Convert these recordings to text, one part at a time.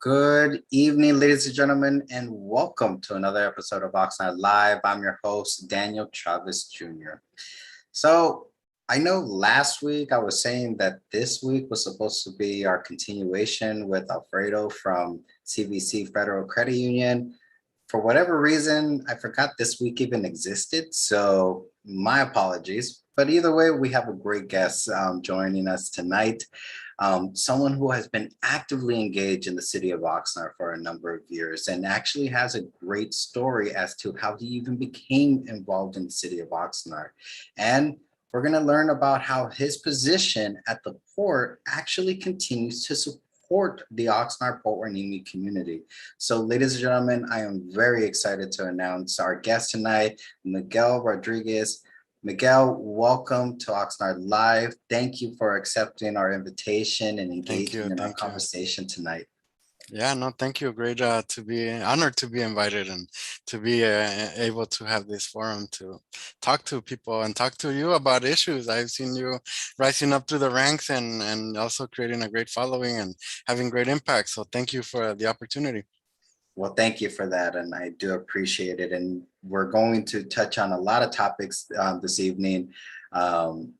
Good evening, ladies and gentlemen, and welcome to another episode of Oxnard Live. I'm your host, Daniel Chavez Jr. So, I know last week I was saying that this week was supposed to be our continuation with Alfredo from CVC Federal Credit Union. For whatever reason, I forgot this week even existed. So, my apologies. But either way, we have a great guest joining us tonight, someone who has been actively engaged in the city of Oxnard for a number of years and actually has a great story as to how he even became involved in the city of Oxnard. And we're going to learn about how his position at the port actually continues to support the Oxnard Port Hueneme community. So, ladies and gentlemen, I am very excited to announce our guest tonight, Miguel Rodriguez. Miguel, welcome to Oxnard Live. Thank you for accepting our invitation and Thank engaging you. in our Thank you. conversation tonight. Yeah, no, thank you. Great to be honored to be invited and to be able to have this forum to talk to people and talk to you about issues. I've seen you rising up through the ranks and also creating a great following and having great impact. So thank you for the opportunity. Well, thank you for that, and I do appreciate it. And we're going to touch on a lot of topics this evening. Um,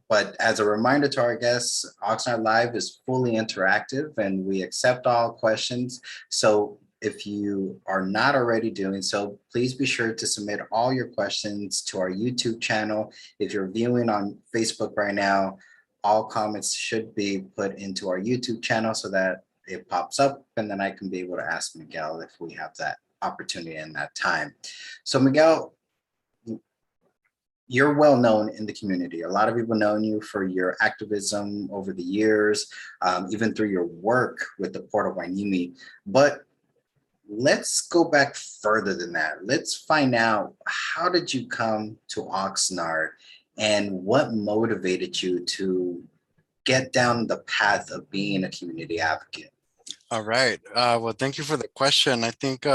But as a reminder to our guests, Oxnard Live is fully interactive and we accept all questions. So if you are not already doing so, please be sure to submit all your questions to our YouTube channel. If you're viewing on Facebook right now, all comments should be put into our YouTube channel so that it pops up and then I can be able to ask Miguel if we have that opportunity in that time. So Miguel, you're well known in the community. A lot of people know you for your activism over the years, even through your work with the Port of Hueneme. But let's go back further than that. Let's find out, how did you come to Oxnard and what motivated you to get down the path of being a community advocate? All right. Well, thank you for the question. I think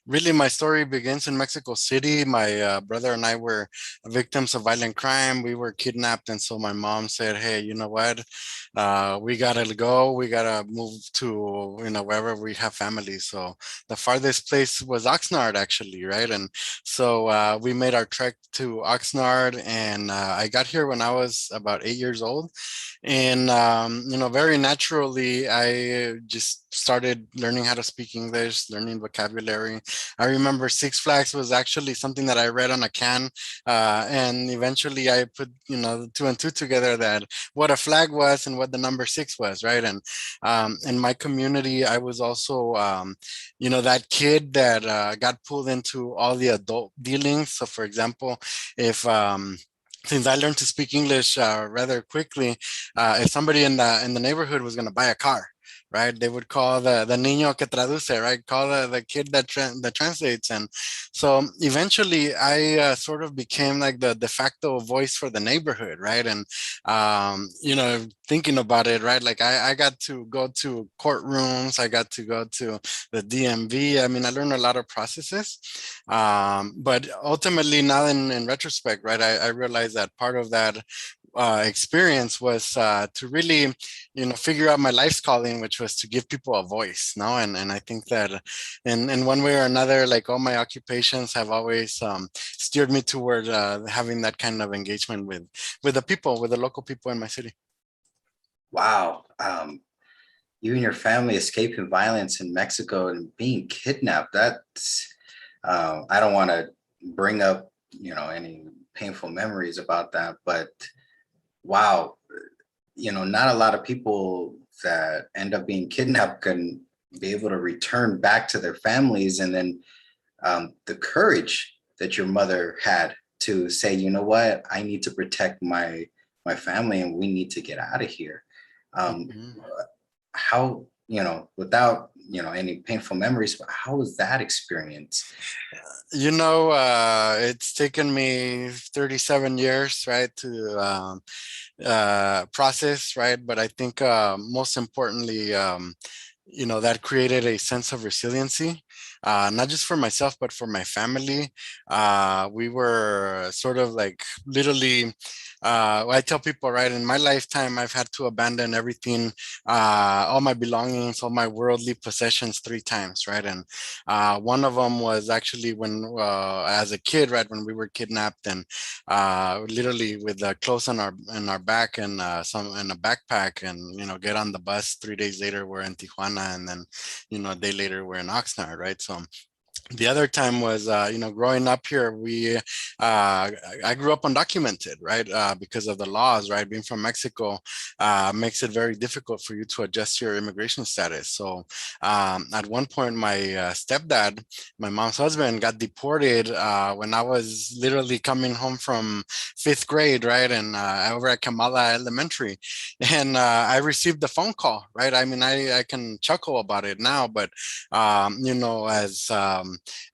really my story begins in Mexico City. My brother and I were victims of violent crime. We were kidnapped. And so my mom said, hey, you know what? We got to go. We got to move to, wherever we have family. So the farthest place was Oxnard, actually, right? And so we made our trek to Oxnard. And I got here when I was about 8 years old. And, very naturally, I just started learning how to speak English, learning vocabulary. I remember Six Flags was actually something that I read on a can. And eventually I put, two and two together, that what a flag was and what the number six was, right? And in my community, I was also, that kid that got pulled into all the adult dealings. So, for example, if since I learned to speak English rather quickly, if somebody in the neighborhood was going to buy a car, right, they would call the niño que traduce, right, call the kid that translates. And so eventually I sort of became like the de facto voice for the neighborhood, right? And thinking about it, right, like I got to go to courtrooms, I got to go to the DMV. I mean, I learned a lot of processes, but ultimately now in retrospect, right, I realized that part of that experience was to really, figure out my life's calling, which was to give people a voice. No, and I think that in one way or another, like all my occupations have always steered me toward having that kind of engagement with the people, with the local people in my city. Wow. You and your family escaping violence in Mexico and being kidnapped. That's I don't want to bring up, any painful memories about that, but wow, not a lot of people that end up being kidnapped can be able to return back to their families. And then the courage that your mother had to say, you know what, I need to protect my family and we need to get out of here. Um, Mhm. how, without, any painful memories, but how was that experience? It's taken me 37 years, right, to process, right? But I think most importantly, that created a sense of resiliency. not just for myself, but for my family. We were sort of like literally, I tell people, right, in my lifetime, I've had to abandon everything, all my belongings, all my worldly possessions 3 times, right? And one of them was actually when, as a kid, right, when we were kidnapped and literally with clothes on our back and some in a backpack, and get on the bus. 3 days later, we're in Tijuana, and then a day later, we're in Oxnard, right? So the other time was, growing up here, I grew up undocumented, right? Because of the laws, right? Being from Mexico makes it very difficult for you to adjust your immigration status. So at one point, my stepdad, my mom's husband, got deported when I was literally coming home from 5th grade, right? And over at Kamala Elementary. And I received the phone call, right? I mean, I can chuckle about it now, but,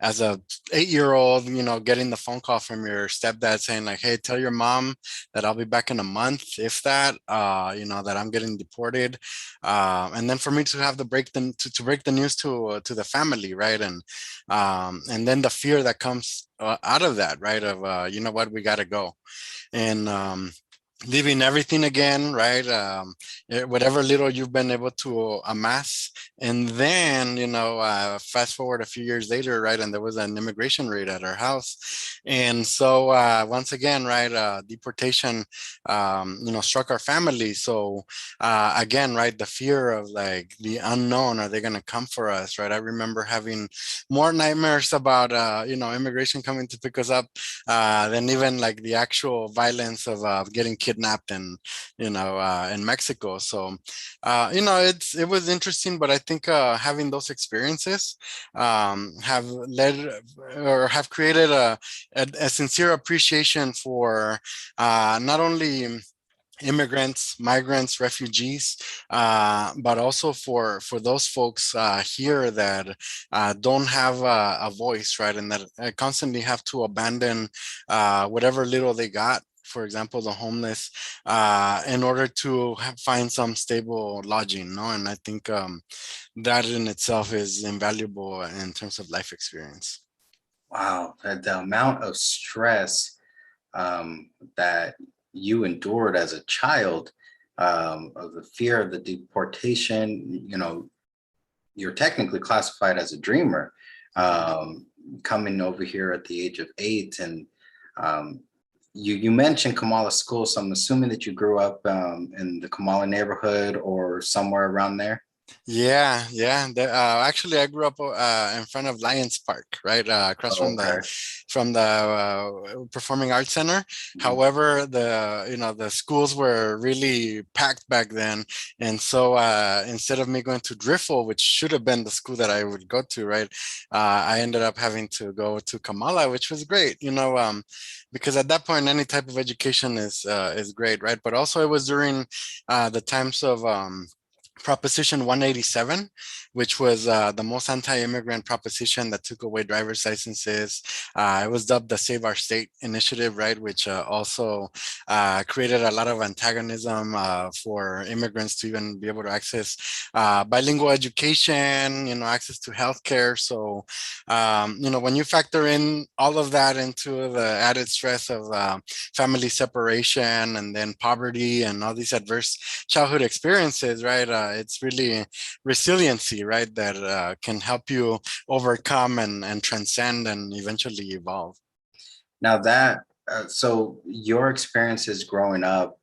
as a 8-year-old, getting the phone call from your stepdad saying like, hey, tell your mom that I'll be back in a month, if that, that I'm getting deported. And then for me to have to break the news to the family, right? And then the fear that comes out of that, right? Of, you know what, we got to go. And, leaving everything again, right? Whatever little you've been able to amass. And then, fast forward a few years later, right? And there was an immigration raid at our house. And so once again, right, deportation, struck our family. So again, right, the fear of like the unknown, are they going to come for us, right? I remember having more nightmares about, immigration coming to pick us up than even like the actual violence of getting kidnapped and in Mexico. So it was interesting, but I think having those experiences have led or have created a sincere appreciation for not only immigrants, migrants, refugees, but also for those folks here that don't have a voice, right? And that constantly have to abandon whatever little they got. For example, the homeless, in order to find some stable lodging, no? And I think that in itself is invaluable in terms of life experience. Wow, the amount of stress that you endured as a child, of the fear of the deportation. You're technically classified as a dreamer, coming over here at the age of 8. And you mentioned Kamala School, so I'm assuming that you grew up in the Kamala neighborhood or somewhere around there. Yeah, yeah. Actually, I grew up in front of Lions Park, right, across Oh, okay. from the Performing Arts Center. Mhm. However, the schools were really packed back then, and so instead of me going to Driffle, which should have been the school that I would go to, right, I ended up having to go to Kamala, which was great, because at that point, any type of education is great, right? But also, it was during the times of Proposition 187, which was the most anti-immigrant proposition that took away driver's licenses. It was dubbed the Save Our State initiative, right, which also created a lot of antagonism for immigrants to even be able to access bilingual education, access to healthcare. So, when you factor in all of that into the added stress of family separation and then poverty and all these adverse childhood experiences, right? It's really resiliency, right, that can help you overcome and transcend and eventually evolve. Now that so your experiences growing up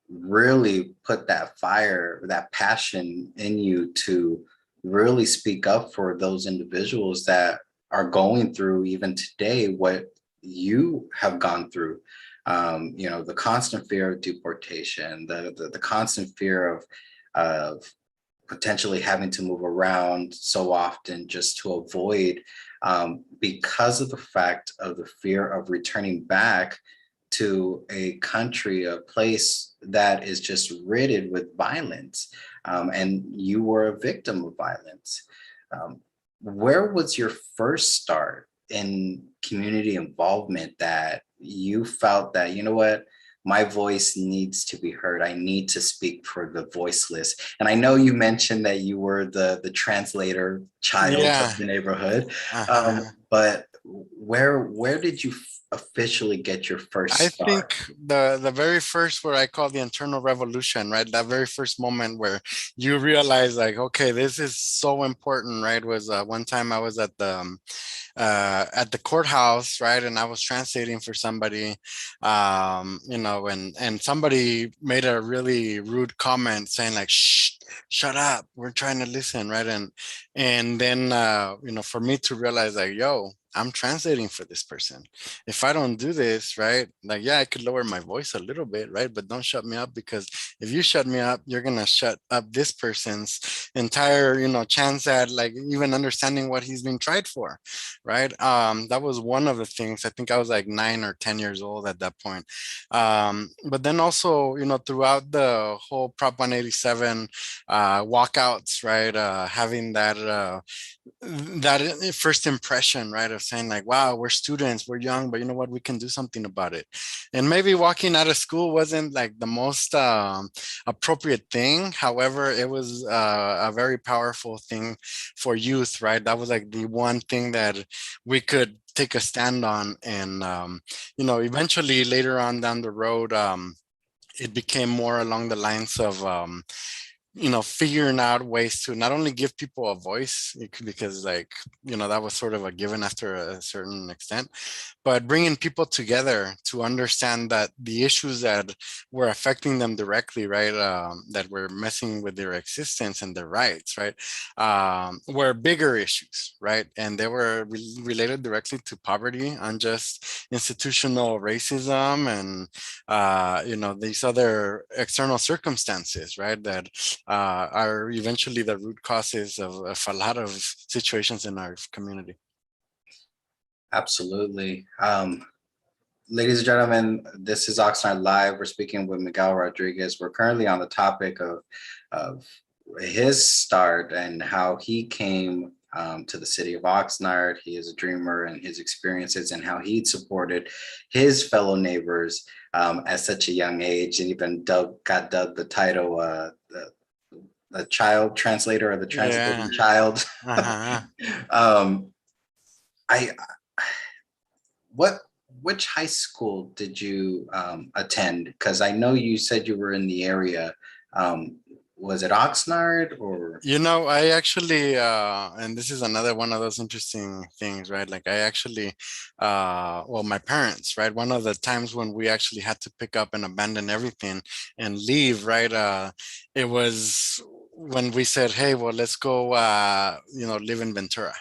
really put that fire, that passion in you to really speak up for those individuals that are going through even today what you have gone through. The constant fear of deportation, the constant fear of potentially having to move around so often just to avoid, because of the fact of the fear of returning back to a country, a place that is just riddled with violence. And you were a victim of violence. Where was your first start in community involvement that you felt that, you know what, my voice needs to be heard. I need to speak for the voiceless. And I know you mentioned that you were the translator child of Yeah. the neighborhood, Uh-huh. but where did you officially get your I first think start? the very first, what I call the internal revolution, right? That very first moment where you realize like, okay, this is so important, right? Was one time I was at the courthouse, right? And I was translating for somebody, and somebody made a really rude comment saying like, shh, shut up, we're trying to listen, right? And then, for me to realize like, yo, I'm translating for this person. If I don't do this, right, like, yeah, I could lower my voice a little bit, right? But don't shut me up, because if you shut me up, you're going to shut up this person's entire, chance at like even understanding what he's being tried for, right? That was one of the things. I think I was like 9 or 10 years old at that point. But then also, throughout the whole Prop 187 walkouts, right? Having that first impression, right, of saying like, wow, we're students, we're young, but you know what, we can do something about it. And maybe walking out of school wasn't like the most appropriate thing. However, it was a very powerful thing for youth, right? That was like the one thing that we could take a stand on. And eventually later on down the road, it became more along the lines of figuring out ways to not only give people a voice, because like, that was sort of a given after a certain extent, but bringing people together to understand that the issues that were affecting them directly, right, that were messing with their existence and their rights, right, were bigger issues, right, and they were related directly to poverty, unjust institutional racism, and these other external circumstances, right, that are eventually the root causes of a lot of situations in our community. Absolutely. Ladies and gentlemen, this is Oxnard Live. We're speaking with Miguel Rodriguez. We're currently on the topic of his start and how he came to the city of Oxnard. He is a dreamer, and his experiences and how he supported his fellow neighbors at such a young age, and even got dubbed the title the child translator or the Yeah. translating child. Uh-huh. um, I what which high school did you attend? Because I know you said you were in the area. Was it Oxnard or? I actually, and this is another one of those interesting things, right? Like I actually, well, my parents, right? One of the times when we actually had to pick up and abandon everything and leave, right? It was when we said, hey, well, let's go, live in Ventura,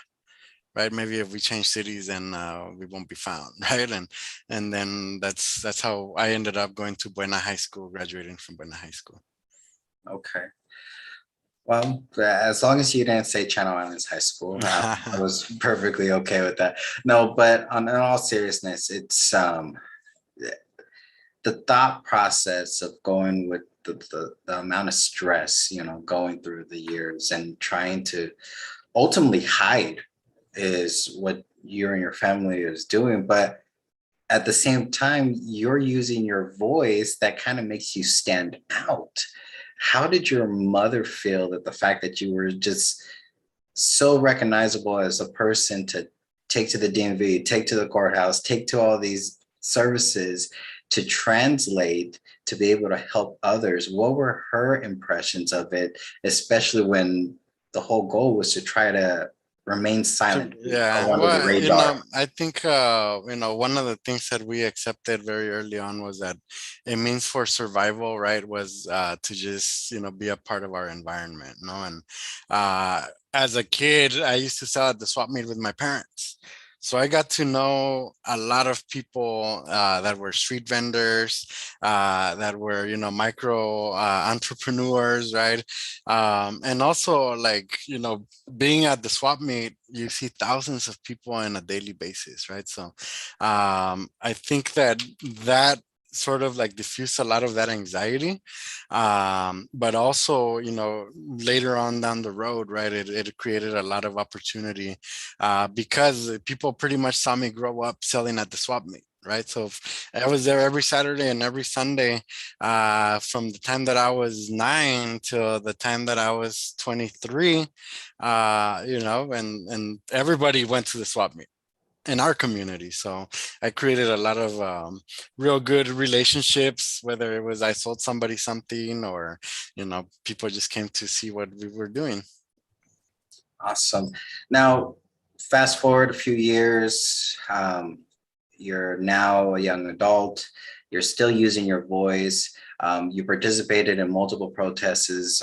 right? Maybe if we change cities, then we won't be found, right? And then that's how I ended up going to Buena High School, graduating from Buena High School. Okay. Well, as long as you didn't say Channel Islands High School, I was perfectly okay with that. No, but in all seriousness, it's the thought process of going with the amount of stress, going through the years and trying to ultimately hide is what you and your family is doing. But at the same time, you're using your voice that kind of makes you stand out. How did your mother feel that the fact that you were just so recognizable as a person to take to the DMV, take to the courthouse, take to all these services to translate, to be able to help others? What were her impressions of it, especially when the whole goal was to try to remain silent, Yeah, go under the well, radar? I think one of the things that we accepted very early on was that it means for survival, right, was to just be a part of our environment, and as a kid, I used to sell at the swap meet with my parents. So I got to know a lot of people that were street vendors, that were, micro entrepreneurs, right? And also, like, being at the swap meet, you see thousands of people on a daily basis, right? So I think that sort of like diffuse a lot of that anxiety, but also later on down the road, right, it created a lot of opportunity, because people pretty much saw me grow up selling at the swap meet, right? So I was there every Saturday and every Sunday, from the time that I was 9 till the time that I was 23, and everybody went to the swap meet in our community. So I created a lot of real good relationships, whether it was I sold somebody something or, people just came to see what we were doing. Awesome. Now, fast forward a few years, you're now a young adult. You're still using your voice. You participated in multiple protests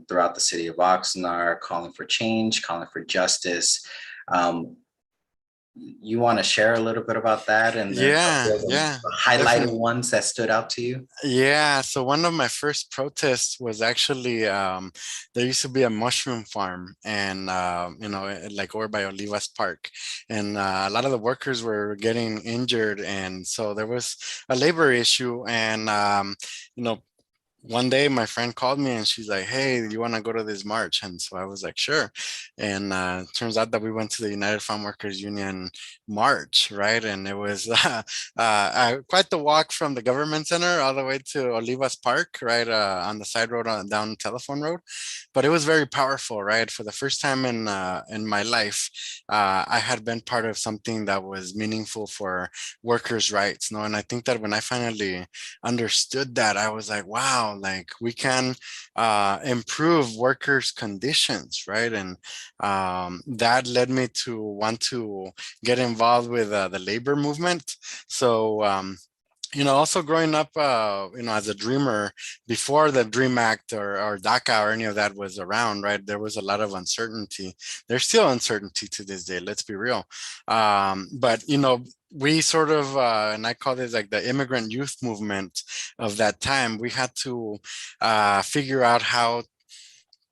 throughout the city of Oxnard, calling for change, calling for justice. Um, you want to share a little bit about that and a Yeah, couple of yeah, the highlighted definitely. ones that stood out to you? Yeah, so one of my first protests was actually, there used to be a mushroom farm, and like over by Olivas Park, and a lot of the workers were getting injured, and so there was a labor issue, and you know one day my friend called me and she's like, hey, do you want to go to this march? And so I was like, sure. And turns out that we went to the United Farm Workers Union march, right? And it was quite the walk from the government center all the way to Olivas Park, right, on the side road down Telephone Road. But it was very powerful, right? For the first time in my life, I had been part of something that was meaningful for workers' rights. No, and I think that when I finally understood that, I was like, wow, like we can improve workers' conditions, right? And that led me to want to get involved with the labor movement. So, also growing up, as a dreamer before the Dream Act or DACA or any of that was around, right? There was a lot of uncertainty. There's still uncertainty to this day, let's be real. But, we sort of, and I call this like the immigrant youth movement of that time, we had to figure out how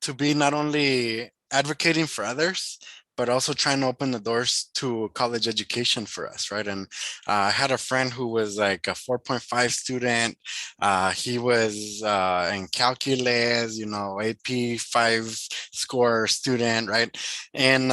to be not only advocating for others, but also trying to open the doors to college education for us, right? And I had a friend who was like a 4.5 student. He was in calculus, AP 5 score student, right? And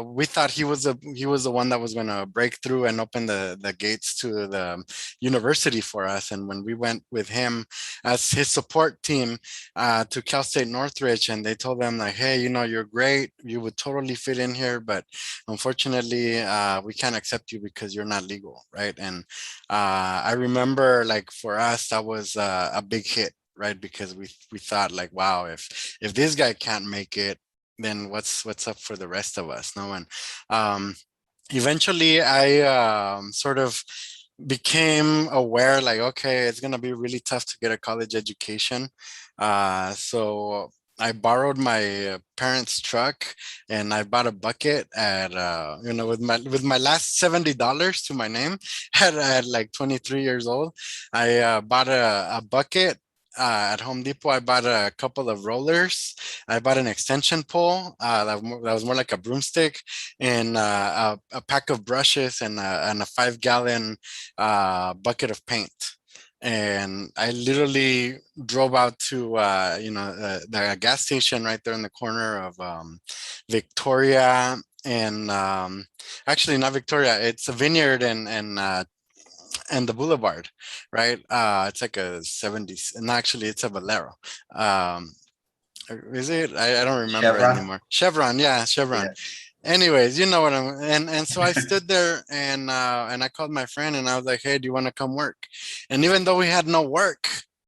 we thought he was the one that was going to break through and open the gates to the university for us. And when we went with him as his support team, to Cal State Northridge, and they told them like, hey, you're great, you would totally fit in here, but unfortunately, we can't accept you because you're not legal, right? And I remember, like, for us, that was a big hit, right? Because we thought like, wow, if this guy can't make it, then what's up for the rest of us? No. And eventually I sort of became aware like, okay, it's going to be really tough to get a college education. So I borrowed my parents' truck and I bought a bucket at with my last $70 to my name at like 23 years old. I bought a bucket at Home Depot. I bought a couple of rollers. I bought an extension pole that was more like a broomstick, and a pack of brushes and a 5 gallon bucket of paint. And I literally drove out to the gas station right there in the corner of Victoria and actually not Victoria. It's a Vineyard and the Boulevard, right? It's like a 70s, and actually it's a Valero. Um, is it? I don't remember Chevron? anymore. Chevron, yeah, Chevron. Yeah. Anyways, you know what I'm, and so I stood there and I called my friend and I was like, hey, do you want to come work? And even though we had no work,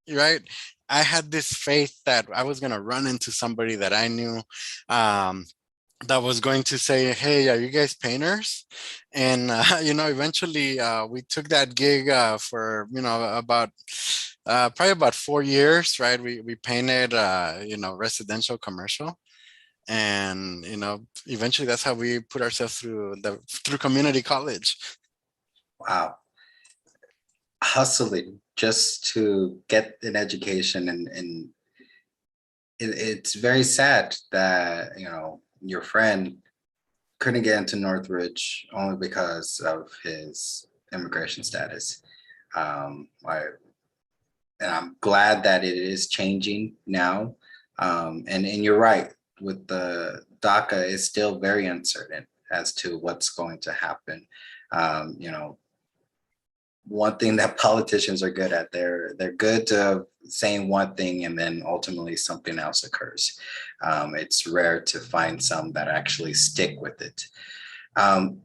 right, I had this faith that I was gonna run into somebody that I knew, um, that was going to say, hey, are you guys painters? And eventually we took that gig for about probably about 4 years, right? We painted residential, commercial, and eventually that's how we put ourselves through community college. Wow. Hustling just to get an education, and it's very sad that your friend couldn't get into Northridge only because of his immigration status. I and I'm glad that it is changing now. And you're right, with the DACA, it's still very uncertain as to what's going to happen. Um, you know, one thing that politicians are good at. They're good to saying one thing and then ultimately something else occurs. It's rare to find some that actually stick with it. Um,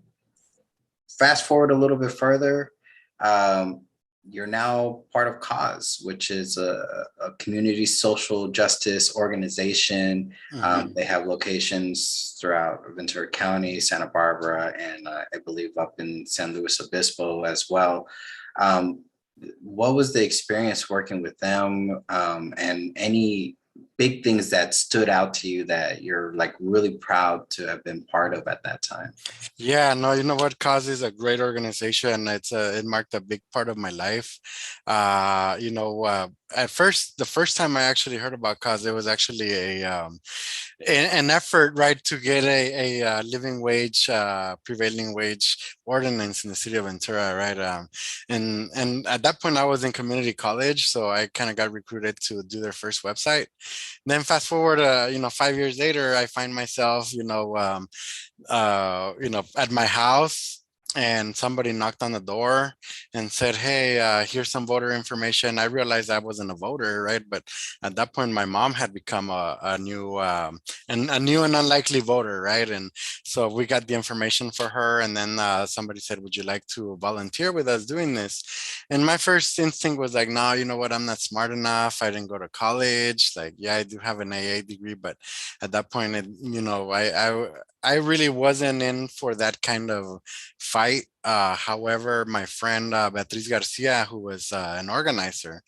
Fast forward a little bit further, um, you're now part of Cause, which is a community social justice organization. Mhm. They have locations throughout Ventura County, Santa Barbara, and I believe up in San Luis Obispo as well. Um, what was the experience working with them, and any big things that stood out to you that you're like really proud to have been part of at that time? Yeah, no, you know what? Cause is a great organization. It marked a big part of my life. At first, the first time I actually heard about Cause, it was actually an effort, right, to get a living wage, prevailing wage ordinance in the city of Ventura, right? And at that point, I was in community college, so I kind of got recruited to do their first website. Then fast forward, 5 years later, I find myself, at my house, and somebody knocked on the door and said, "Hey, here's some voter information." I realized I wasn't a voter, right? But at that point, my mom had become a new and a new and unlikely voter, right? And so we got the information for her, and then somebody said, "Would you like to volunteer with us doing this?" And my first instinct was like, "No, you know what? I'm not smart enough. I didn't go to college. Like, yeah, I do have an AA degree, but at that point, I really wasn't in for that kind of fight. However, my friend Beatriz Garcia, who was an organizer,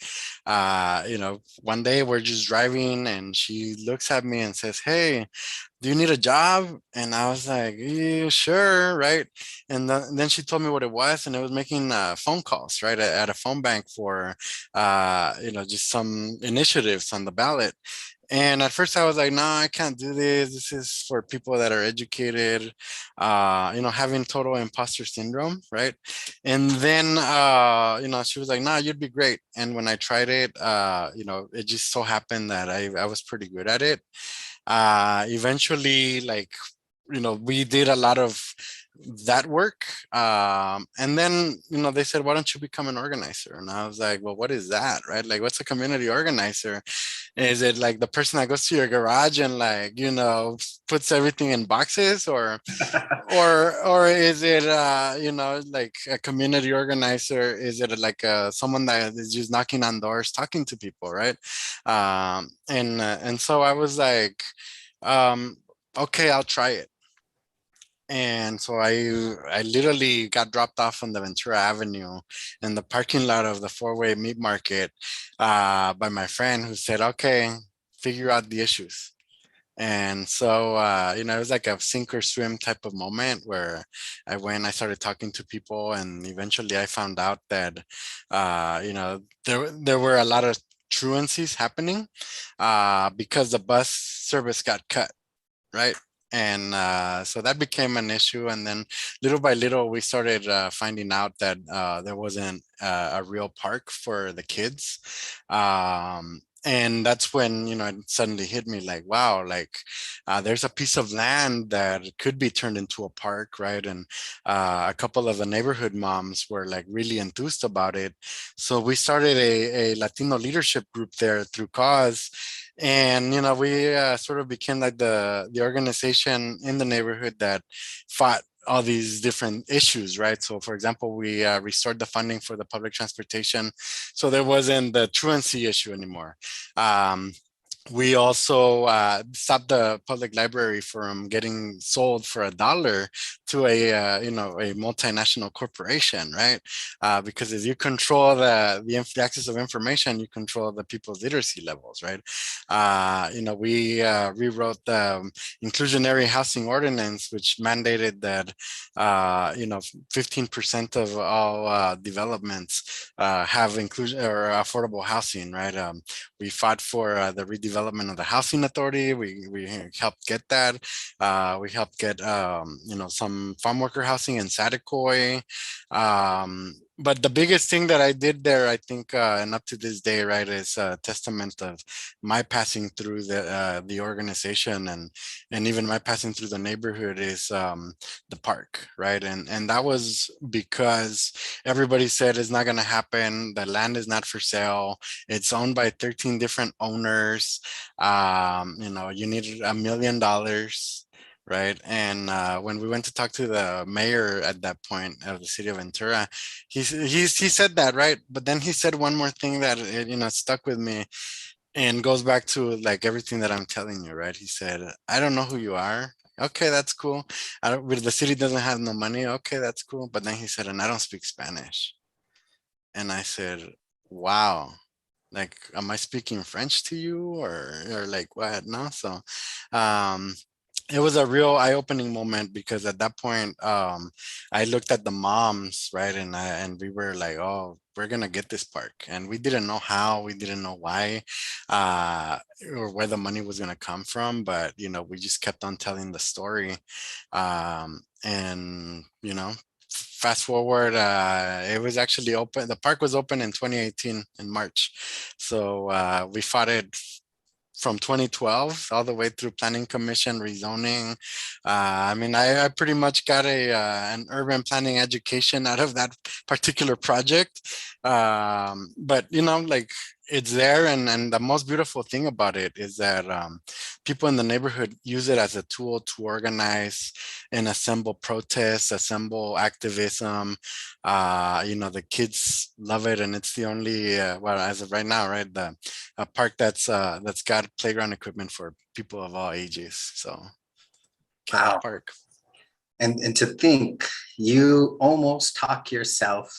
one day we're just driving and she looks at me and says, "Hey, do you need a job?" And I was like, "Yeah, sure, right?" And then she told me what it was, and it was making phone calls, right, at a phone bank for, just some initiatives on the ballot. And at first I was like, "No, I can't do this. This is for people that are educated," having total imposter syndrome, right? And then, she was like, "No, you'd be great." And when I tried it, it just so happened that I was pretty good at it. Eventually, like, we did a lot of that work. And then, they said, "Why don't you become an organizer?" And I was like, "Well, what is that?" Right? Like, what's a community organizer? Is it like the person that goes to your garage and, like, puts everything in boxes, or is it like a community organizer? Is it like someone that is just knocking on doors, talking to people, right? And so I was like, um, okay, I'll try it. And so I literally got dropped off on the Ventura Avenue in the parking lot of the four-way meat market by my friend, who said, "Okay, figure out the issues." And so, it was like a sink or swim type of moment where I started talking to people, and eventually I found out that, there were a lot of truancies happening because the bus service got cut, right? And so that became an issue. And then little by little, we started finding out that there wasn't a real park for the kids. And that's when, it suddenly hit me like, wow, like there's a piece of land that could be turned into a park, right? And a couple of the neighborhood moms were like really enthused about it. So we started a Latino leadership group there through Cause. And we sort of became like the organization in the neighborhood that fought all these different issues, right? So for example, we restored the funding for the public transportation, so there wasn't the truancy issue anymore. We also stopped the public library from getting sold for $1 to a multinational corporation, right? Because if you control the access of information, you control the people's literacy levels, right? We rewrote the inclusionary housing ordinance, which mandated that 15% of all developments have inclusion or affordable housing, right? We fought for the redevelopment of the housing authority. We helped get that. We helped get some farm worker housing in Saticoy. but the biggest thing that I did there, I think, and up to this day, right, is a testament of my passing through the organization, and even my passing through the neighborhood is the park, right, and that was because everybody said it's not going to happen. The land is not for sale. It's owned by 13 different owners. You needed $1 million. Right. And when we went to talk to the mayor at that point of the city of Ventura, he said that, right? But then he said one more thing that stuck with me and goes back to like everything that I'm telling you, right? He said, "I don't know who you are." Okay, that's cool. I don't, the city doesn't have no money. Okay, that's cool. But then he said, "And I don't speak Spanish." And I said, "Wow." Like, am I speaking French to you, or like what? No. So um it was a real eye-opening moment, because at that point I looked at the moms, right, and we were like, oh, we're gonna get this park, and we didn't know how, we didn't know why, uh or where the money was gonna come from, but we just kept on telling the story. And fast forward, it was actually open, the park was open in 2018 in March. So we fought it from 2012 all the way through planning commission, rezoning. I mean, I pretty much got an urban planning education out of that particular project. But like, it's there, and the most beautiful thing about it is that people in the neighborhood use it as a tool to organize and assemble protests, assemble activism. The kids love it, and it's the only well, as of right now, right, the a park that's got playground equipment for people of all ages. So Killer Wow. Park. And to think you almost talk yourself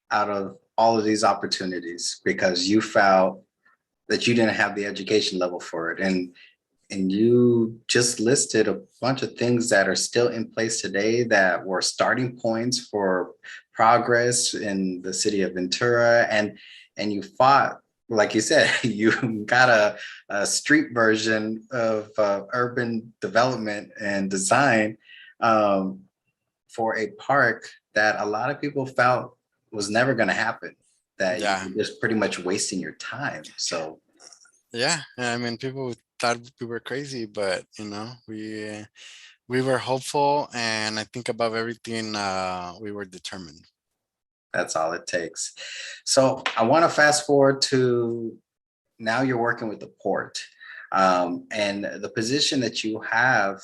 out of all of these opportunities because you felt that you didn't have the education level for it. And you just listed a bunch of things that are still in place today that were starting points for progress in the city of Ventura. And you fought, like you said, you got a street version of urban development and design, um, for a park that a lot of people felt was never going to happen, that you Yeah, were just pretty much wasting your time. So yeah. I mean, people thought we were crazy, but we were hopeful, and I think above everything, we were determined. that's all it takes. So I want to fast forward to now you're working with the port, and the position that you have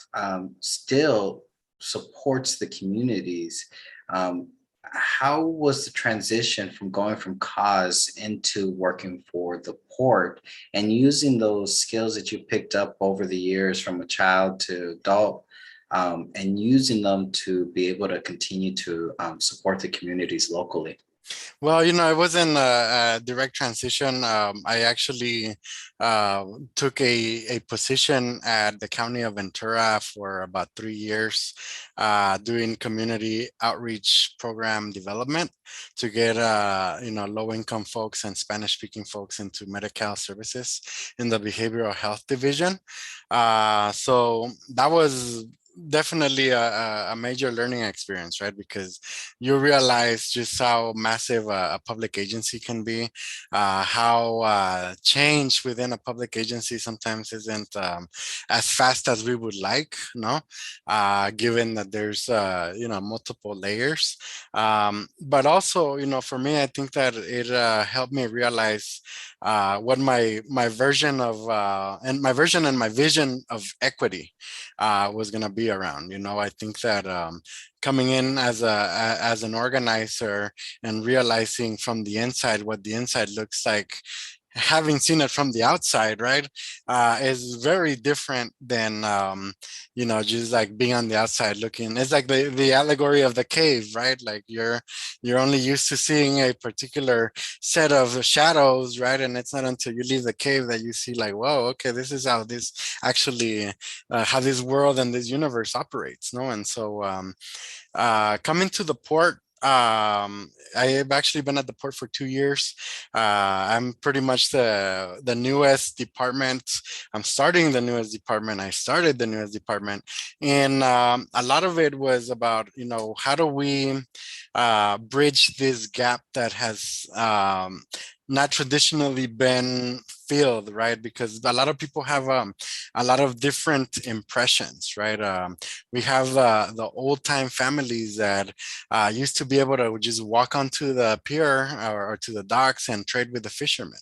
still supports the communities. Um, how was the transition from going from cause into working for the port and using those skills that you picked up over the years from a child to adult, and using them to be able to continue to support the communities locally? Well, it wasn't a direct transition. I actually uh, took a position at the County of Ventura for about 3 years, doing community outreach program development to get, low-income folks and Spanish-speaking folks into Medi-Cal services in the behavioral health division. So that was definitely a major learning experience, right? Because you realize just how massive a public agency can be, how change within a public agency sometimes isn't as fast as we would like, no, given that there's multiple layers. But also, for me, I think that it helped me realize what my version of and my vision of equity was going to be around. I think that coming in as an organizer and realizing from the inside what the inside looks like, having seen it from the outside, right, is very different than just like being on the outside looking. It's like the allegory of the cave, right? Like you're only used to seeing a particular set of shadows, right? And it's not until you leave the cave that you see, like, whoa, okay, this is how this actually how this world and this universe operates, no? And so coming to the port, I've actually been at the port for 2 years. I'm pretty much the newest department. I'm starting the newest department. I started the newest department, and a lot of it was about, how do we bridge this gap that has not traditionally been filled, right? Because a lot of people have a lot of different impressions, right? We have the old time families that used to be able to just walk onto the pier or to the docks and trade with the fishermen,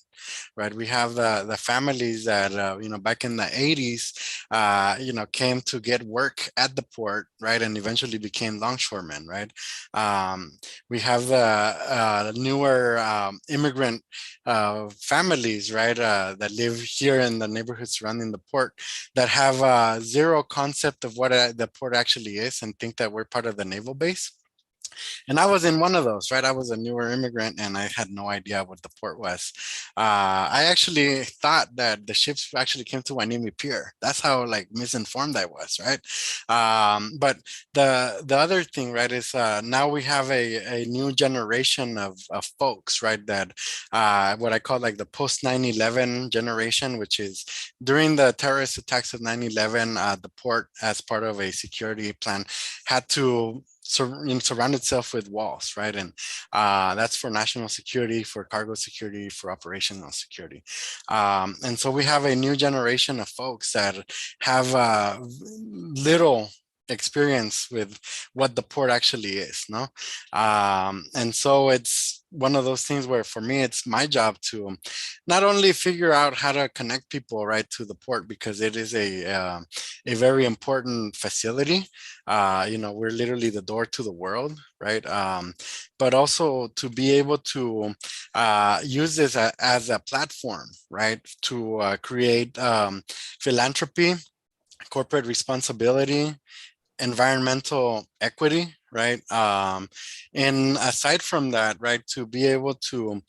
right? We have the families that back in the 80s, came to get work at the port, right, and eventually became longshoremen, right? We have the newer immigrant families, right, that live here in the neighborhood surrounding the port, that have zero concept of what the port actually is and think that we're part of the naval base. And I was in one of those, right? I was a newer immigrant and I had no idea what the port was. I actually thought that the ships actually came to Hueneme Pier. That's how like misinformed I was, right? But the other thing, right, is now we have a new generation of folks, right, that what I call like the post 9/11 generation, which is during the terrorist attacks of 9/11, the port, as part of a security plan, had to surround itself with walls, right? And that's for national security, for cargo security, for operational security. And so we have a new generation of folks that have little experience with what the port actually is, no? And so it's one of those things where for me, it's my job to not only figure out how to connect people right to the port, because it is a very important facility. We're literally the door to the world, right? But also to be able to use this as a platform, right, to create philanthropy, corporate responsibility, environmental equity, right? And aside from that, right, to be able to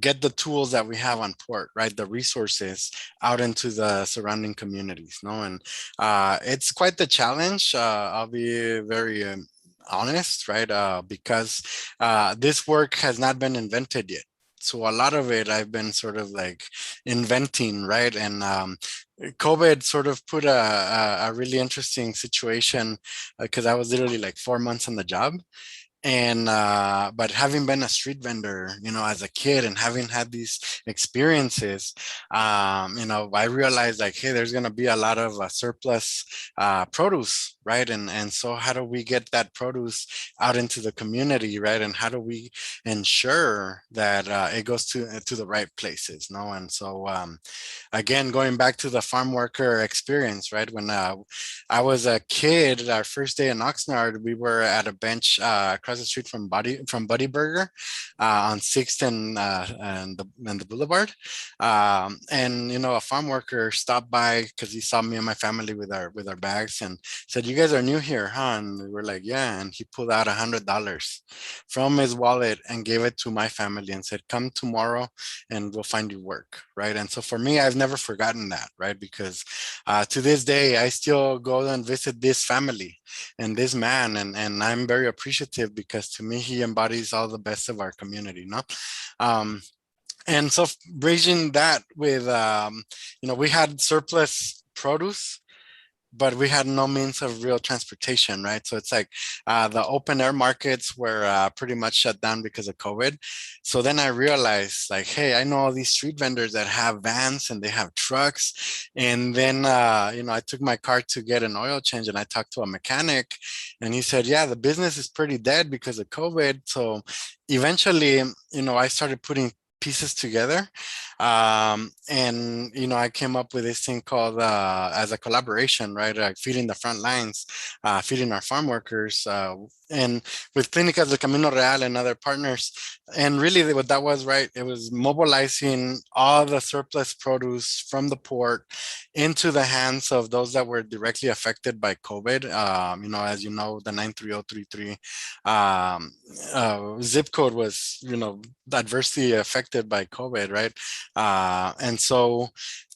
get the tools that we have on port, right, the resources out into the surrounding communities, no? And it's quite the challenge. I'll be very honest, right? Because this work has not been invented yet. So a lot of it I've been sort of like inventing, right? And COVID sort of put a really interesting situation, because I was literally like 4 months on the job. And but having been a street vendor, as a kid, and having had these experiences, I realized like, hey, there's going to be a lot of surplus produce, right? And so how do we get that produce out into the community, right? And how do we ensure that it goes to the right places, no? And so again, going back to the farm worker experience, right? When I was a kid, our first day in Oxnard, we were at a bench across the street from Buddy Burger on 6th and the Boulevard. And a farm worker stopped by because he saw me and my family with our bags and said, "You guys are new here, huh?" And we were like, "Yeah." And he pulled out $100 from his wallet and gave it to my family and said, "Come tomorrow and we'll find you work," right? And so for me, I've never forgotten that, right? Because to this day, I still go and visit this family and this man, and I'm very appreciative, because to me, he embodies all the best of our community, no? Um, and so bridging that with, we had surplus produce, but we had no means of real transportation, right? So it's like the open air markets were pretty much shut down because of COVID. So then I realized, like, hey, I know all these street vendors that have vans and they have trucks. And then, I took my car to get an oil change, and I talked to a mechanic, and he said, yeah, the business is pretty dead because of COVID. So eventually, I started putting pieces together, and I came up with this thing called as a collaboration, right, feeding the front lines, feeding our farm workers, and with Clínicas del Camino Real and other partners. And really what that was, right, it was mobilizing all the surplus produce from the port into the hands of those that were directly affected by COVID. As you know, the 93033 zip code was adversely affected by COVID, right? And so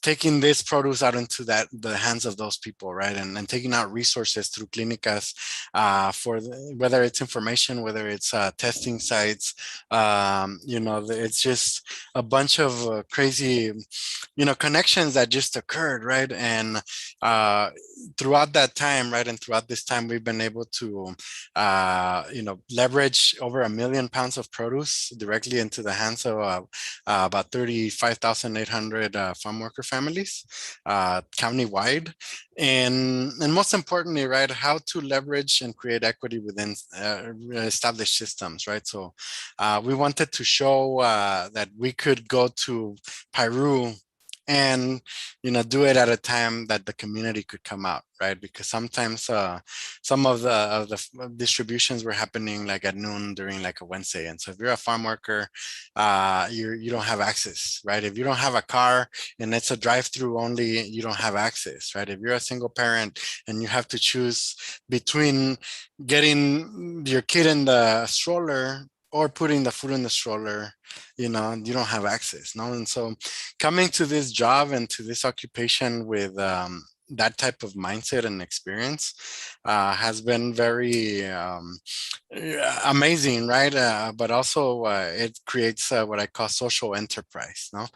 taking this produce out into the hands of those people, right? And taking out resources through clinicas for whether it's information, whether it's testing sites, it's just a bunch of crazy, connections that just occurred, right? And throughout that time, right, and throughout this time, we've been able to, leverage over 1 million pounds of produce directly into the hands of about 35,800 farm worker families county-wide. And most importantly, right, how to leverage and create equity within established systems, right? So we wanted to show that we could go to Peru and do it at a time that the community could come out, right? Because sometimes some of the distributions were happening like at noon during like a Wednesday, and so if you're a farm worker, you don't have access, right? If you don't have a car and it's a drive-through only, you don't have access, right? If you're a single parent and you have to choose between getting your kid in the stroller or putting the food in the stroller, you don't have access, no? And so coming to this job and to this occupation with that type of mindset and experience has been very amazing, right? But also it creates what I call social enterprise, no?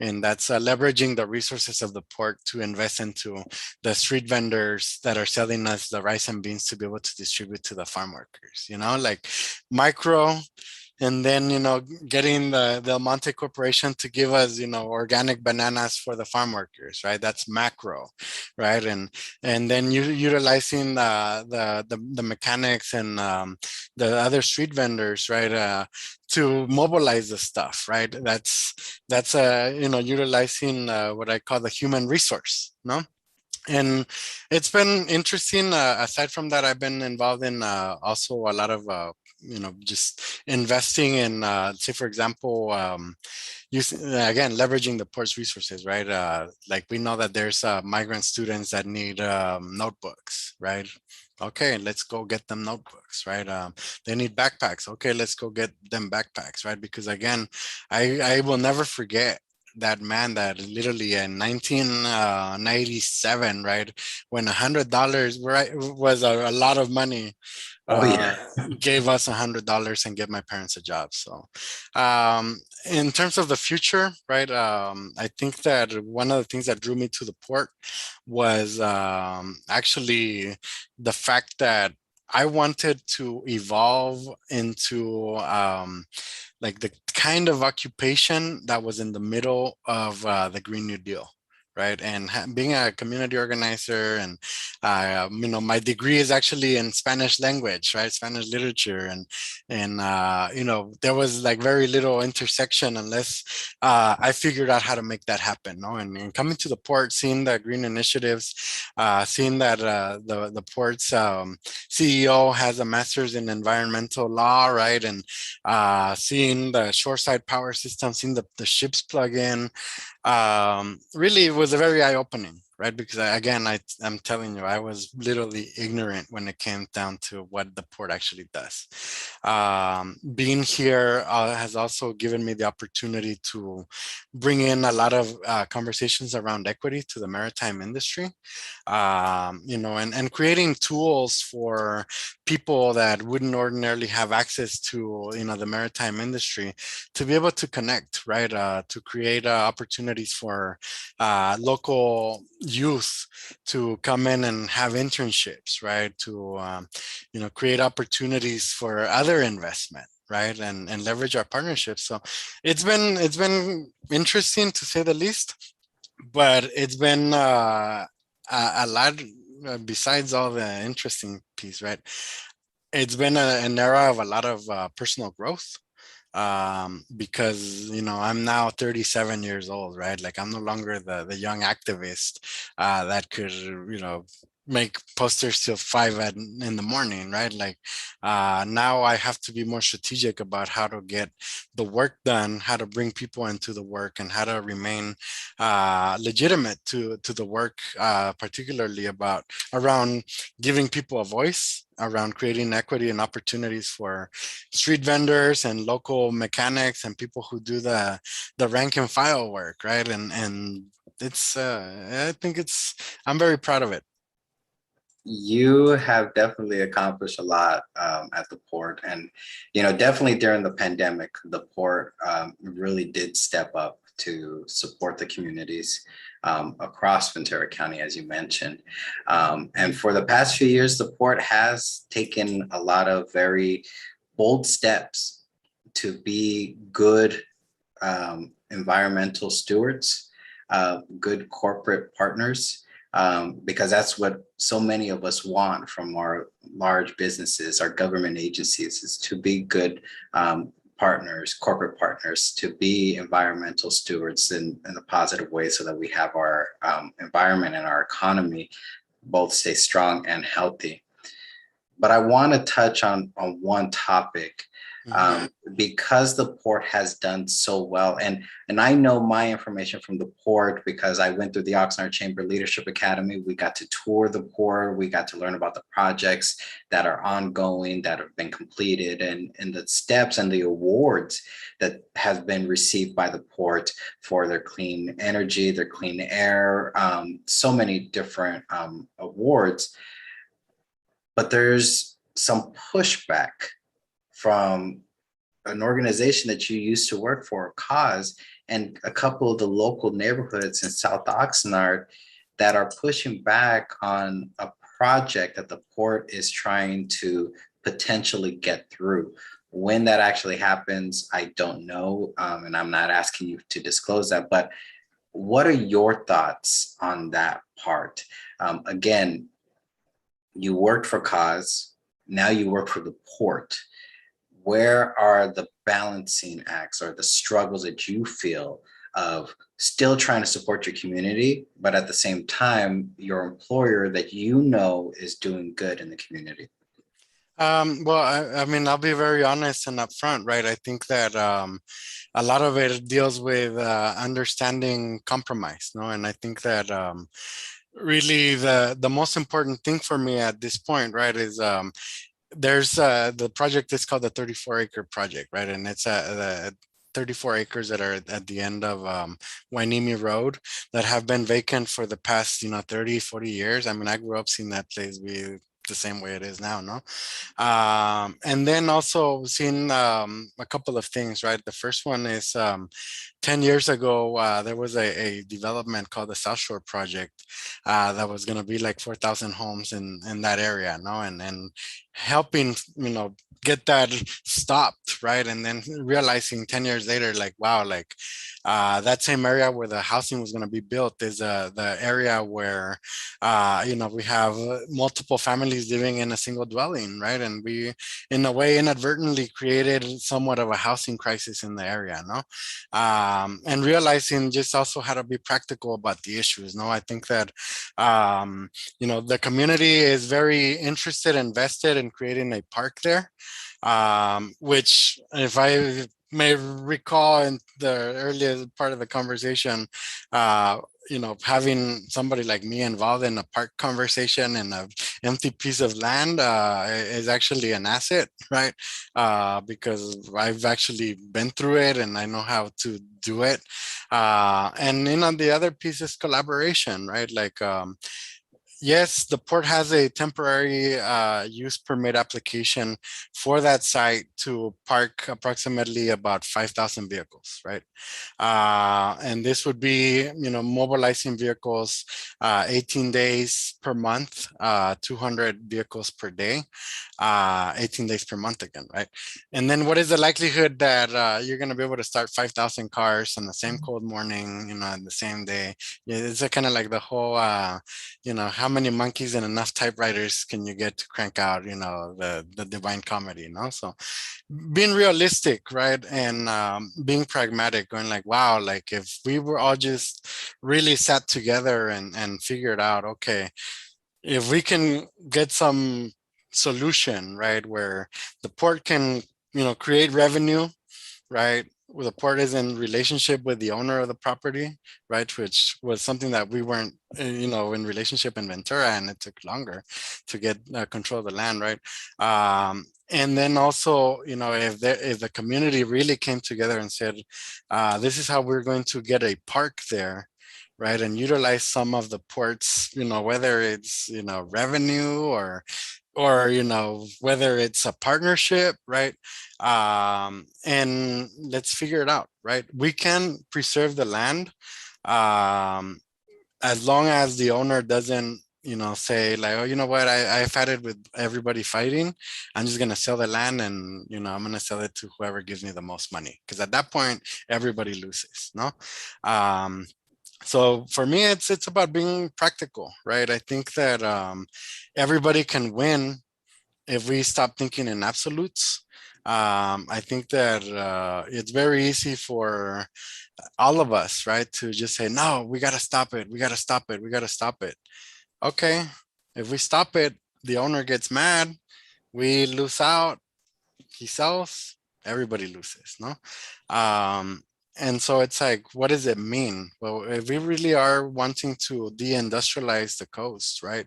And that's leveraging the resources of the port to invest into the street vendors that are selling us the rice and beans to be able to distribute to the farm workers, like micro. And then, getting the Del Monte Corporation to give us, organic bananas for the farm workers, right? That's macro, right? And then you utilizing the mechanics and the other street vendors, right? To mobilize the stuff, right? That's utilizing what I call the human resource, no? And it's been interesting. Aside from that, I've been involved in also a lot of just investing in, say, for example, again, leveraging the port's resources, right? Like we know that there's migrant students that need notebooks, right? Okay, let's go get them notebooks, right? They need backpacks. Okay, let's go get them backpacks, right? Because again, I will never forget that man that literally in 1997, right, when $100 was a lot of money, Oh yeah. gave us $100 and give my parents a job. So in terms of the future, right, I think that one of the things that drew me to the port was actually the fact that I wanted to evolve into like the kind of occupation that was in the middle of the Green New Deal, right? And being a community organizer, and my degree is actually in Spanish language, right? Spanish literature, and there was like very little intersection unless I figured out how to make that happen, no? And coming to the port, seeing the green initiatives, seeing that the port's CEO has a master's in environmental law, right? And seeing the shoreside power system, seeing the ships plug in, really it was a very eye-opening, right? Because I'm telling you, I was literally ignorant when it came down to what the port actually does. Being here has also given me the opportunity to bring in a lot of conversations around equity to the maritime industry, and creating tools for people that wouldn't ordinarily have access to, the maritime industry to be able to connect, right? To create opportunities for local youth to come in and have internships, right? To, create opportunities for other investment, right? And leverage our partnerships. So it's been interesting to say the least, but it's been a lot besides all the interesting piece, right? It's been an era of a lot of personal growth, because I'm now 37 years old, right? Like I'm no longer the young activist that could make posters till 5 in the morning, right? Like now I have to be more strategic about how to get the work done, how to bring people into the work, and how to remain legitimate to the work, particularly around giving people a voice, around creating equity and opportunities for street vendors and local mechanics and people who do the rank and file work, right? And I think I'm very proud of it. You have definitely accomplished a lot at the port, and definitely during the pandemic, the port really did step up to support the communities across Ventura County, as you mentioned. And for the past few years, the port has taken a lot of very bold steps to be good environmental stewards, good corporate partners, because that's what so many of us want from our large businesses, our government agencies, is to be good partners, corporate partners, to be environmental stewards in a positive way so that we have our environment and our economy both stay strong and healthy. But I want to touch on one topic, Mhm. because the port has done so well, and I know my information from the port because I went through the Oxnard Chamber Leadership Academy. We got to tour the port. We got to learn about the projects that are ongoing, that have been completed, and the steps and the awards that have been received by the port for their clean energy, their clean air, so many different awards. But there's some pushback from an organization that you used to work for, Cause, and a couple of the local neighborhoods in South Oxnard that are pushing back on a project that the port is trying to potentially get through. When that actually happens, I don't know, and I'm not asking you to disclose that, but what are your thoughts on that part? Again, you worked for Cause, now you work for the port. Where are the balancing acts or the struggles that you feel of still trying to support your community, but at the same time, your employer that is doing good in the community? Well, I mean, I'll be very honest and upfront, right? I think that a lot of it deals with understanding compromise, no? And I think that really the most important thing for me at this point, right, is there's the project is called the 34 acre project, right? And it's the 34 acres that are at the end of Hueneme Road that have been vacant for the past, 30, 40 years. I mean, I grew up seeing that place be the same way it is now, no? And then also seen a couple of things, right? The first one is 10 years ago, there was a development called the South Shore Project that was going to be like 4,000 homes in that area, no? And helping, get that stopped, right? And then realizing 10 years later, like, wow, like that same area where the housing was going to be built is the area where, we have multiple families living in a single dwelling, right? And we, in a way, inadvertently created somewhat of a housing crisis in the area, no? And realizing just also how to be practical about the issues, no? I think that, the community is very interested, invested in creating a park there, which, if I may recall in the earlier part of the conversation, having somebody like me involved in a park conversation and an empty piece of land is actually an asset, right? Because I've actually been through it and I know how to do it. And the other piece is collaboration, right? Like, yes, the port has a temporary use permit application for that site to park approximately about 5,000 vehicles, right? And this would be, mobilizing vehicles 18 days per month, 200 vehicles per day, 18 days per month again, right? And then what is the likelihood that you're going to be able to start 5,000 cars on the same cold morning, on the same day? Yeah, it's kind of like the whole, how many monkeys and enough typewriters can you get to crank out, the Divine Comedy, So being realistic, right? And being pragmatic, going like, wow, like if we were all just really sat together and figured out, okay, if we can get some solution, right, where the port can, create revenue, right? Where the port is in relationship with the owner of the property, right? Which was something that we weren't, in relationship in Ventura, and it took longer to get control of the land, right? And then also, if the community really came together and said, this is how we're going to get a park there, right? And utilize some of the ports, whether it's, revenue or whether it's a partnership, right? And let's figure it out, right? We can preserve the land, as long as the owner doesn't, say like, oh, you know what, I've had it with everybody fighting. I'm just gonna sell the land, and I'm gonna sell it to whoever gives me the most money, because at that point everybody loses, no? um so for me, it's about being practical, right? I think that everybody can win if we stop thinking in absolutes. I think that it's very easy for all of us, right, to just say, no, we got to stop it. We got to stop it. We got to stop it. Okay. If we stop it, the owner gets mad. We lose out. He sells. Everybody loses, no? Um, and so it's like, what does it mean? Well, if we really are wanting to deindustrialize the coast, right,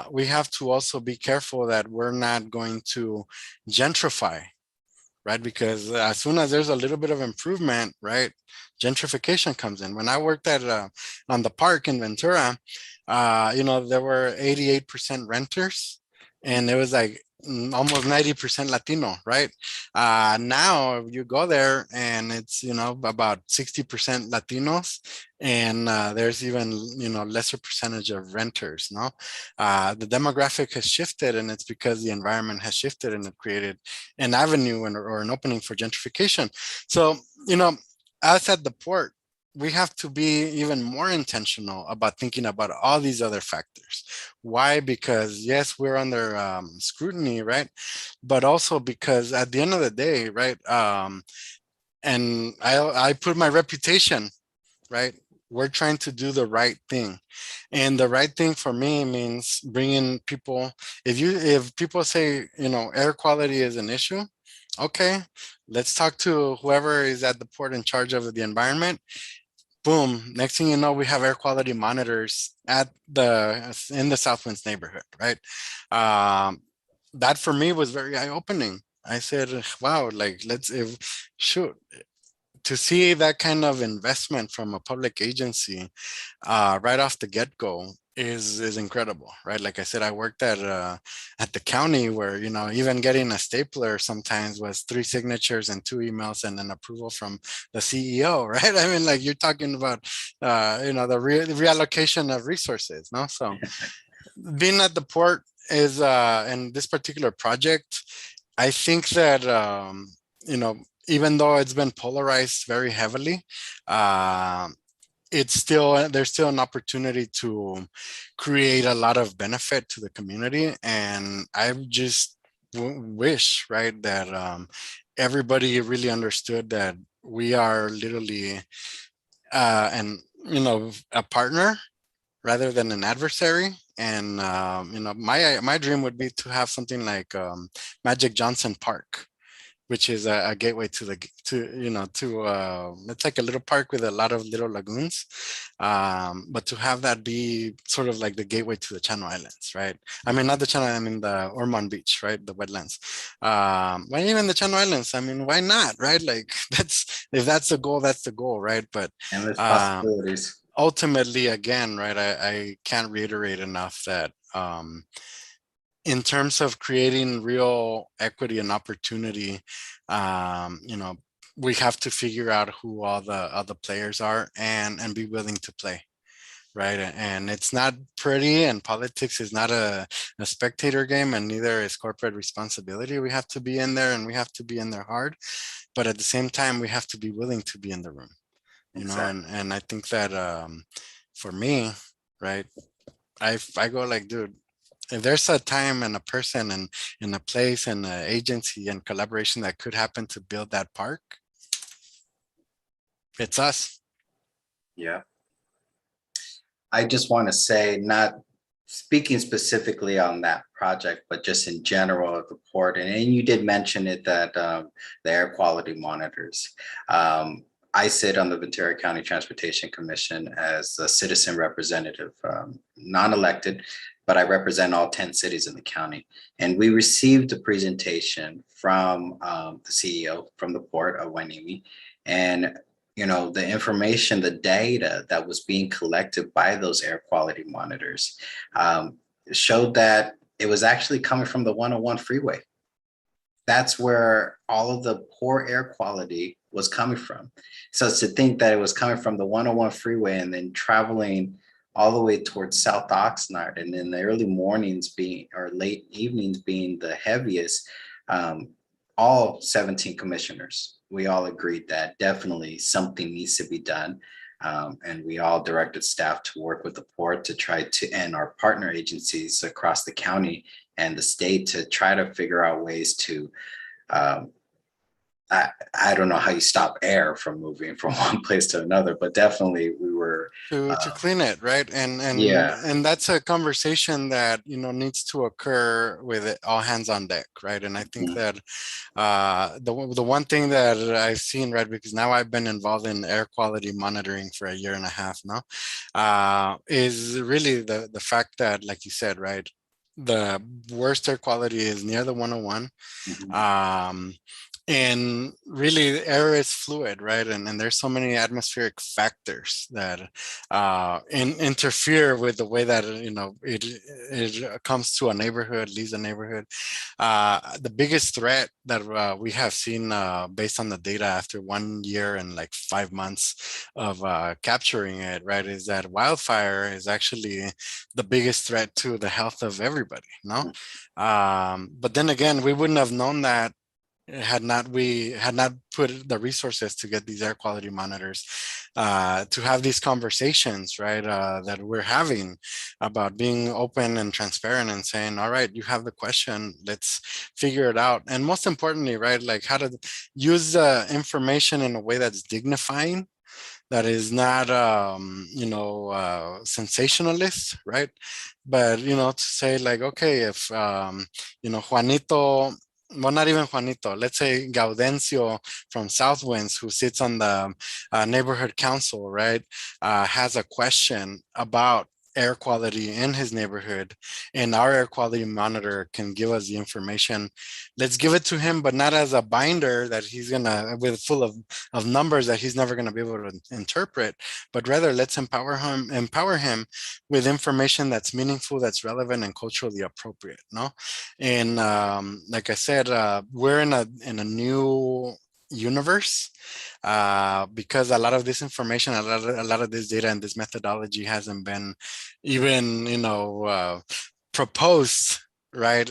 we have to also be careful that we're not going to gentrify, right? Because as soon as there's a little bit of improvement, right, gentrification comes in. When I worked at on the park in Ventura, there were 88% renters, and it was like almost 90% Latino, right? Now you go there and it's, about 60% Latinos, and there's even, lesser percentage of renters, no? The demographic has shifted, and it's because the environment has shifted and it created an avenue or an opening for gentrification. So, us at the port, we have to be even more intentional about thinking about all these other factors. Why? Because yes, we're under scrutiny, right? But also because at the end of the day, right? And I put my reputation, right? We're trying to do the right thing, and the right thing for me means bringing people. If people say, air quality is an issue, okay, let's talk to whoever is at the port in charge of the environment. Boom, next thing you know, we have air quality monitors in the Southwinds neighborhood, right? That for me was very eye-opening. I said, wow, like, shoot, to see that kind of investment from a public agency right off the get-go is incredible, right? Like I said, I worked at the county where, even getting a stapler sometimes was 3 signatures and 2 emails and an approval from the CEO, right? I mean, like, you're talking about the reallocation of resources, no? So being at the port is in this particular project, I think that even though it's been polarized very heavily, there's still an opportunity to create a lot of benefit to the community. And I just wish, right, that everybody really understood that we are literally a partner rather than an adversary. And my dream would be to have something like Magic Johnson Park, which is a gateway it's like a little park with a lot of little lagoons, but to have that be sort of like the gateway to the Channel Islands, right? I mean, not the Channel, I mean the Ormond Beach, right? The wetlands. Well, even the Channel Islands, I mean, why not, right? Like, if that's the goal, that's the goal, right? But Endless possibilities. ultimately, again, right, I can't reiterate enough that in terms of creating real equity and opportunity, we have to figure out who all the other players are and be willing to play, right? And it's not pretty, and politics is not a spectator game, and neither is corporate responsibility. We have to be in there, and we have to be in there hard, but at the same time, we have to be willing to be in the room, Exactly. and I think that for me, right, I go like, dude, if there's a time and a person and a place and an agency and collaboration that could happen to build that park, it's us. Yeah. I just want to say, not speaking specifically on that project, but just in general at the port. And you did mention it, that the air quality monitors. I sit on the Ventura County Transportation Commission as a citizen representative, non-elected, but I represent all 10 cities in the county. And we received a presentation from the CEO from the Port of Hueneme. And the information, the data that was being collected by those air quality monitors showed that it was actually coming from the 101 freeway. That's where all of the poor air quality was coming from. So to think that it was coming from the 101 freeway and then traveling all the way towards South Oxnard, and in the early mornings being, or late evenings being the heaviest, all 17 commissioners, we all agreed that definitely something needs to be done. And we all directed staff to work with the port to try to, and our partner agencies across the county and the state, to try to figure out ways to, um, I don't know how you stop air from moving from one place to another, but definitely we were, to clean it, right? yeah. And that's a conversation that needs to occur with all hands on deck, right? And I think Mhm. that the one thing that I've seen, right, because now I've been involved in air quality monitoring for a year and a half now, is really the fact that, like you said, right, the worst air quality is near the 101. Mhm. um, and really the air is fluid, right? And there's so many atmospheric factors that interfere with the way that it comes to a neighborhood, leaves a neighborhood. The biggest threat that we have seen, based on the data after 1 year and like 5 months of capturing it, right, is that wildfire is actually the biggest threat to the health of everybody, no? But then again, we wouldn't have known that had not put the resources to get these air quality monitors, to have these conversations, right, that we're having about being open and transparent and saying, all right, you have the question, let's figure it out. And most importantly, right, like how to use the information in a way that's dignifying, that is not sensationalist, right? But to say like, okay, if Juanito, well, not even Juanito, let's say Gaudencio from Southwinds, who sits on the neighborhood council, right, has a question about air quality in his neighborhood, and our air quality monitor can give us the information. Let's give it to him, but not as a binder that he's gonna, with full of numbers that he's never going to be able to interpret, but rather let's empower him with information that's meaningful, that's relevant, and culturally appropriate. No, and like I said, we're in a new universe, because a lot of this information, a lot of this data and this methodology hasn't been even proposed, right,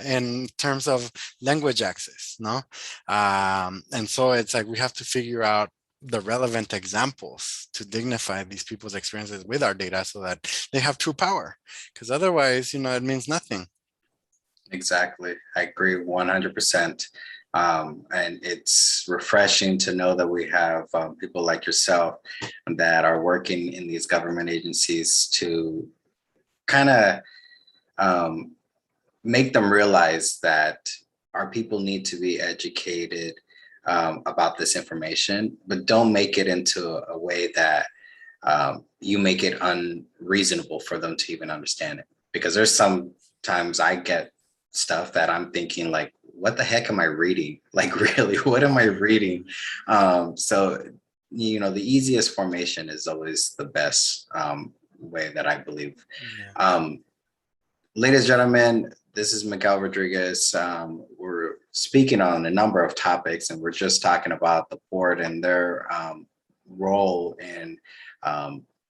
in terms of language access, no? And so it's like we have to figure out the relevant examples to dignify these people's experiences with our data so that they have true power, because otherwise it means nothing. Exactly. I agree 100%. And it's refreshing to know that we have people like yourself that are working in these government agencies to kind of um, make them realize that our people need to be educated about this information, but don't make it into a way that you make it unreasonable for them to even understand it. Because there's sometimes I get stuff that I'm thinking like, what the heck am I reading? Like, really, what am I reading? So, the easiest formation is always the best way that I believe. Yeah. Um, Ladies and gentlemen, this is Miguel Rodriguez. We're speaking on a number of topics, and we're just talking about the port and their role in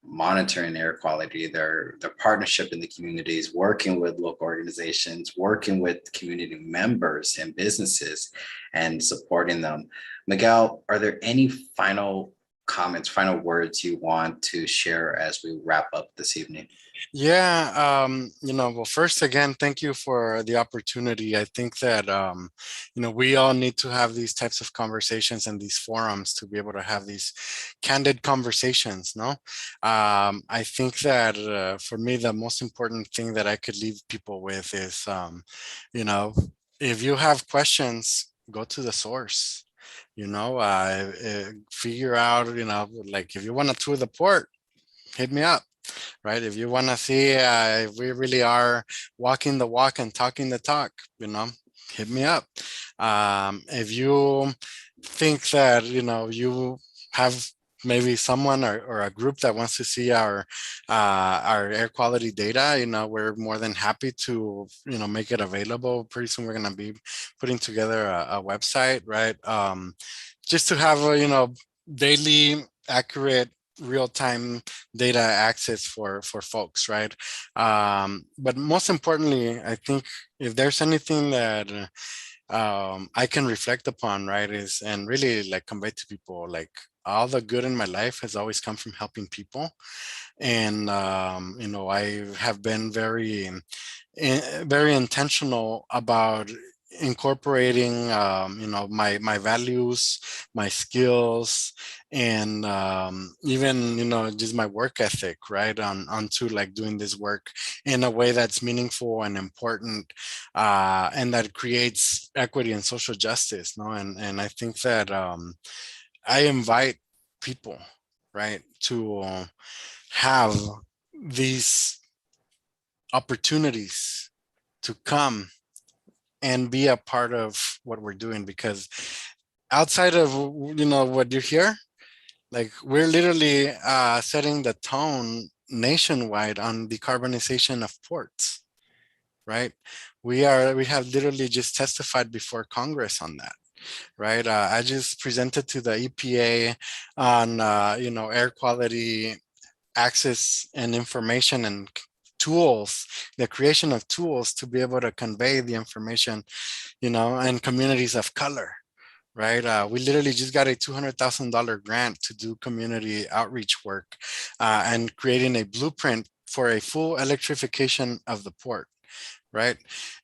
monitoring air quality, their partnership in the communities, working with local organizations, working with community members and businesses, and supporting them. Miguel, are there any final comments, final words you want to share as we wrap up this evening? Yeah, well, first again, thank you for the opportunity. I think that we all need to have these types of conversations and these forums to be able to have these candid conversations. No, I think that for me, the most important thing that I could leave people with is, if you have questions, go to the source. Figure out, like if you want to tour the port, hit me up, right? If you want to see if we really are walking the walk and talking the talk, hit me up. If you think that you have maybe someone or a group that wants to see our air quality data, we're more than happy to, make it available. Pretty soon we're going to be putting together a website, right? Just to have a, daily accurate real-time data access for folks, right? But most importantly, I think if there's anything that I can reflect upon, right, is and really like convey to people, like all the good in my life has always come from helping people. And I have been very intentional about incorporating my values, my skills, and even just my work ethic, right, onto like doing this work in a way that's meaningful and important, and that creates equity and social justice. And I think that I invite people, right, to have these opportunities to come and be a part of what we're doing, because outside of what you hear, like we're literally setting the tone nationwide on decarbonization of ports, right? We have literally just testified before Congress on that, right? I just presented to the EPA on air quality access and information and tools, the creation of tools to be able to convey the information, in communities of color, right? We literally just got a $200,000 grant to do community outreach work, and creating a blueprint for a full electrification of the port, right?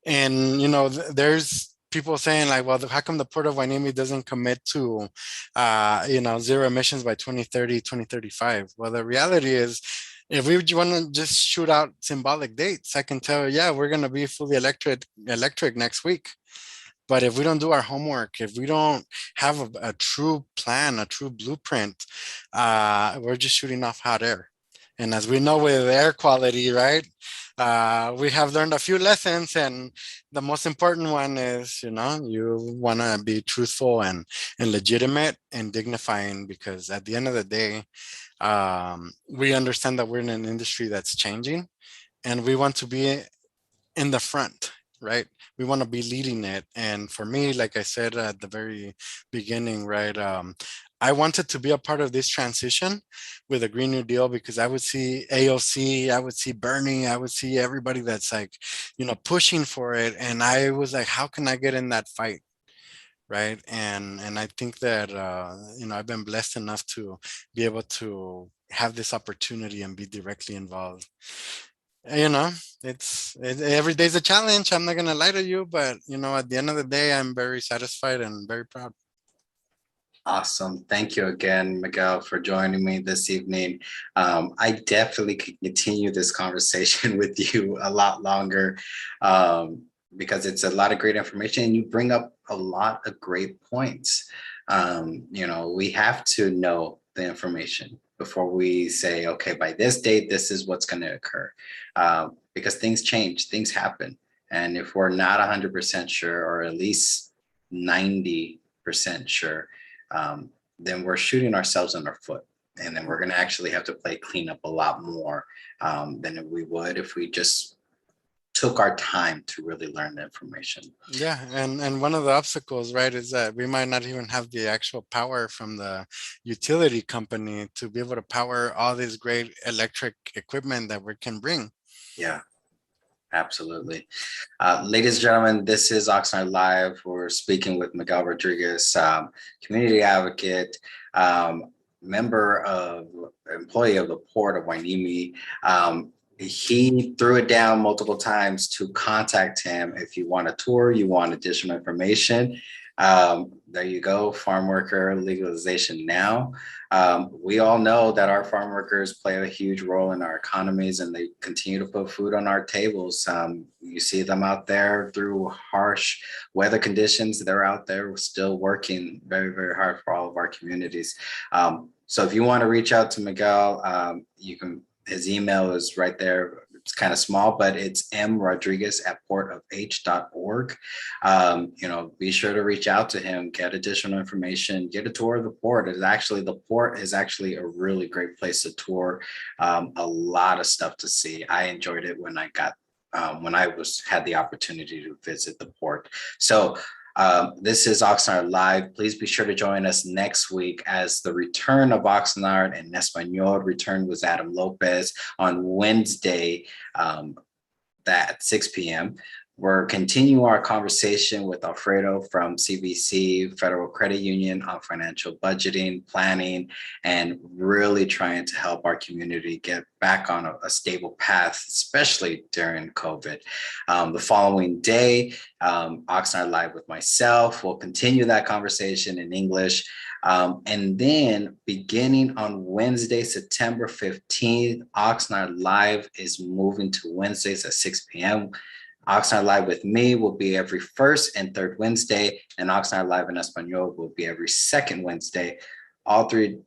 And there's people saying like, well, how come the Port of Hueneme doesn't commit to zero emissions by 2030, 2035? Well, the reality is, if we want to just shoot out symbolic dates, I can tell you, yeah, we're going to be fully electric next week. But if we don't do our homework, if we don't have a true plan, a true blueprint, we're just shooting off hot air. And as we know with air quality, right, we have learned a few lessons. And the most important one is, you want to be truthful and legitimate and dignifying, because at the end of the day, we understand that we're in an industry that's changing, and we want to be in the front, right? We want to be leading it. And for me, like I said at the very beginning, right, I wanted to be a part of this transition with a Green New Deal, because I would see AOC, I would see Bernie, I would see everybody that's like, pushing for it. And I was like, how can I get in that fight? Right. And I think that, I've been blessed enough to be able to have this opportunity and be directly involved. You know, every day's a challenge. I'm not going to lie to you, but, at the end of the day, I'm very satisfied and very proud. Awesome. Thank you again, Miguel, for joining me this evening. I definitely could continue this conversation with you a lot longer, because it's a lot of great information and you bring up a lot of great points. We have to know the information before we say, okay, by this date, this is what's going to occur, because things change, things happen. And if we're not 100% sure, or at least 90% sure, then we're shooting ourselves in our foot. And then we're going to actually have to play cleanup a lot more than we would if we just took our time to really learn the information. Yeah, and one of the obstacles, right, is that we might not even have the actual power from the utility company to be able to power all this great electric equipment that we can bring. Yeah, absolutely. Ladies and gentlemen, this is Oxnard Live. We're speaking with Miguel Rodriguez, community advocate, employee of the Port of Hueneme. He threw it down multiple times to contact him if you want a tour, you want additional information. There you go, Farmworker Legalization now. We all know that our farm workers play a huge role in our economies, and they continue to put food on our tables. You see them out there through harsh weather conditions. They're out there still working very, very hard for all of our communities. So if you want to reach out to Miguel, you can. His email is right there it's kind of small, but it's mrodriguez@portofh.org. Be sure to reach out to him, get additional information, get a tour of the port. The port is actually a really great place to tour. A lot of stuff to see. I enjoyed it when had the opportunity to visit the port. So this is Oxnard Live. Please be sure to join us next week as the return of Oxnard and Espanol return with Adam Lopez on Wednesday at 6 p.m. We're continuing our conversation with Alfredo from CBC, Federal Credit Union, on financial budgeting, planning, and really trying to help our community get back on a stable path, especially during COVID. The following day, Oxnard Live with myself. We'll continue that conversation in English. And then beginning on Wednesday, September 15th, Oxnard Live is moving to Wednesdays at 6 p.m. Oxnard Live with me will be every first and third Wednesday, and Oxnard Live in Espanol will be every second Wednesday. All 3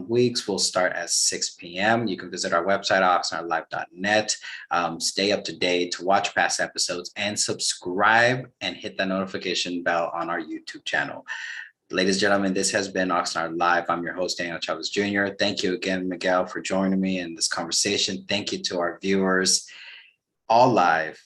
weeks will start at 6 p.m. You can visit our website, oxnardlive.net. Stay up to date to watch past episodes and subscribe and hit the notification bell on our YouTube channel. Ladies and gentlemen, this has been Oxnard Live. I'm your host, Daniel Chavez Jr. Thank you again, Miguel, for joining me in this conversation. Thank you to our viewers, all live